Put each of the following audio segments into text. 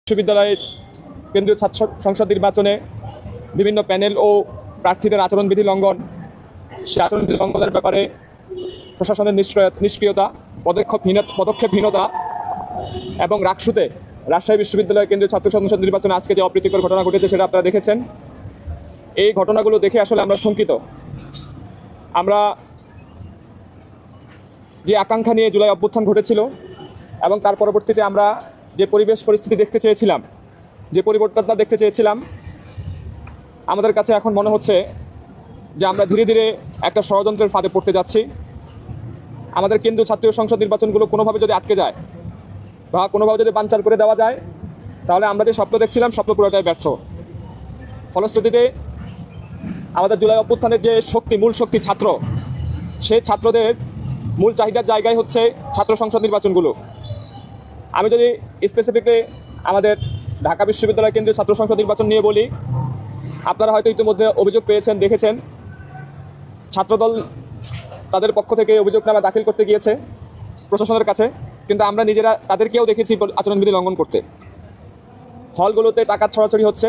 বিশ্ববিদ্যালয়ের কেন্দ্রীয় ছাত্র সংসদ নির্বাচনে বিভিন্ন প্যানেল ও প্রার্থীদের আচরণবিধি লঙ্ঘন, সে আচরণবিধি লঙ্ঘনের ব্যাপারে প্রশাসনের নিষ্ক্রিয়তা, পদক্ষেপহীনতা এবং রাকসুতে রাজশাহী বিশ্ববিদ্যালয় কেন্দ্রীয় ছাত্র সংসদ নির্বাচনে আজকে যে অপ্রীতিকর ঘটনা ঘটেছে সেটা আপনারা দেখেছেন। এই ঘটনাগুলো দেখে আসলে আমরা শঙ্কিত। আমরা যে আকাঙ্ক্ষা নিয়ে জুলাই অভ্যুত্থান ঘটেছিল এবং তার পরবর্তীতে আমরা যে পরিবেশ পরিস্থিতি দেখতে চেয়েছিলাম, যে পরিবর্তনটা দেখতে চেয়েছিলাম, আমাদের কাছে এখন মনে হচ্ছে যে আমরা ধীরে ধীরে একটা ষড়যন্ত্রের ফাঁদে পড়তে যাচ্ছি। আমাদের কেন্দ্রীয় ছাত্র সংসদ নির্বাচনগুলো কোনোভাবে যদি আটকে যায় বা কোনোভাবে যদি বানচাল করে দেওয়া যায়, তাহলে আমরা যে স্বপ্ন দেখছিলাম স্বপ্ন পুরোটাই ব্যর্থ। ফলশ্রুতিতে আমাদের জুলাই অভ্যুত্থানের যে মূল শক্তি ছাত্র, সেই ছাত্রদের মূল চাহিদার জায়গায় হচ্ছে ছাত্র সংসদ নির্বাচনগুলো। আমি যদি স্পেসিফিকলি আমাদের ঢাকা বিশ্ববিদ্যালয় কেন্দ্রীয় ছাত্র সংসদ নির্বাচন নিয়ে বলি, আপনারা হয়তো ইতিমধ্যে অভিযোগ পেয়েছেন, দেখেছেন, ছাত্রদল তাদের পক্ষ থেকে অভিযোগনামা দাখিল করতে গিয়েছে প্রশাসনের কাছে, কিন্তু আমরা নিজেরা তাদেরকেও দেখেছি আচরণবিধি লঙ্ঘন করতে। হলগুলোতে টাকা ছড়াছড়ি হচ্ছে,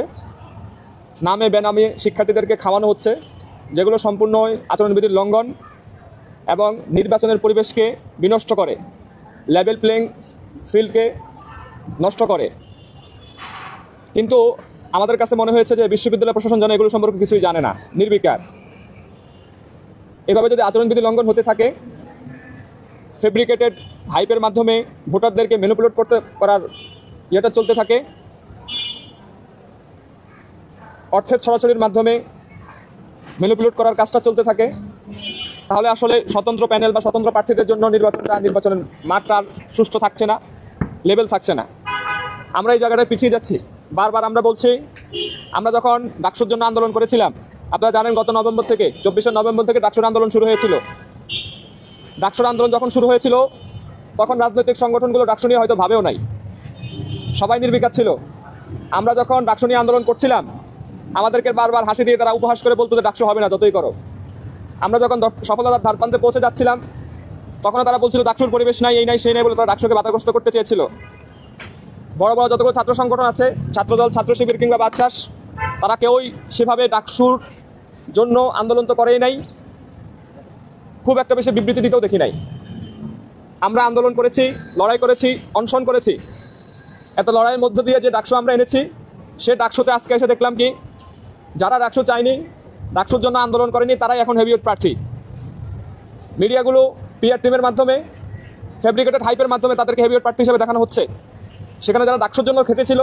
নামে বেনামে শিক্ষার্থীদেরকে খাওয়ানো হচ্ছে, যেগুলো সম্পূর্ণ আচরণবিধির লঙ্ঘন এবং নির্বাচনের পরিবেশকে বিনষ্ট করে, লেভেল প্লেইং ফিল্ডকে নষ্ট করে। কিন্তু আমাদের কাছে মনে হয়েছে যে বিশ্ববিদ্যালয় প্রশাসন যেন এগুলো সম্পর্কে কিছুই জানে না, নির্বিকার। এভাবে যদি আচরণবিধি লঙ্ঘন হতে থাকে, ফেব্রিকেটেড হাইপের মাধ্যমে ভোটারদেরকে ম্যানিপুলেট করার ইয়েটা চলতে থাকে, অর্থের ছড়াছড়ির মাধ্যমে ম্যানিপুলেট করার কাজটা চলতে থাকে, তাহলে আসলে স্বতন্ত্র প্যানেল বা স্বতন্ত্র প্রার্থীদের জন্য নির্বাচনের মাঠটা সুষ্ঠু থাকছে না, লেভেল থাকছে না। আমরা এই জায়গাটায় পিছিয়ে যাচ্ছি। বারবার আমরা বলছি, আমরা যখন ডাকসুর জন্য আন্দোলন করেছিলাম, আপনারা জানেন গত নভেম্বর থেকে 24শে নভেম্বর থেকে ডাকসুর আন্দোলন শুরু হয়েছিল। ডাকসুর আন্দোলন যখন শুরু হয়েছিল তখন রাজনৈতিক সংগঠনগুলো ডাকসু নিয়ে হয়তো ভাবেও নাই, সবাই নির্বিকার ছিল। আমরা যখন ডাকসু নিয়ে আন্দোলন করছিলাম, আমাদেরকে বারবার হাসি দিয়ে তারা উপহাস করে বলতো যে ডাকসু হবে না, যতই করো। আমরা যখন সফলতার ধারপ্রান্তে পৌঁছে যাচ্ছিলাম, তখন তারা বলছিল ডাকসুর পরিবেশ নাই, এই নাই সেই নাই বলে তারা ডাকসুকে বাধাগ্রস্ত করতে চেয়েছিল। বড় বড় যতগুলো ছাত্র সংগঠন আছে, ছাত্রদল, ছাত্র শিবির কিংবা বাদশাস, তারা কেউই সেভাবে ডাকসুর জন্য আন্দোলন তো করেই নাই, খুব একটা বেশি বিবৃতি দিতেও দেখি নাই। আমরা আন্দোলন করেছি, লড়াই করেছি, অনশন করেছি। এত লড়াইয়ের মধ্য দিয়ে যে ডাকসু আমরা এনেছি, সে ডাকসুতে আজকে এসে দেখলাম কি, যারা ডাকসু চায়নি, ডাকসুর জন্য আন্দোলন করেনি, তারাই এখন হেভিওয়েট প্রার্থী। মিডিয়াগুলো পিআর টিমের মাধ্যমে, ফেব্রিকেটেড হাইপের মাধ্যমে তাদেরকে হেভিওয়েট প্রার্থী হিসেবে দেখানো হচ্ছে। সেখানে যারা ডাকসুর জন্য খেটেছিল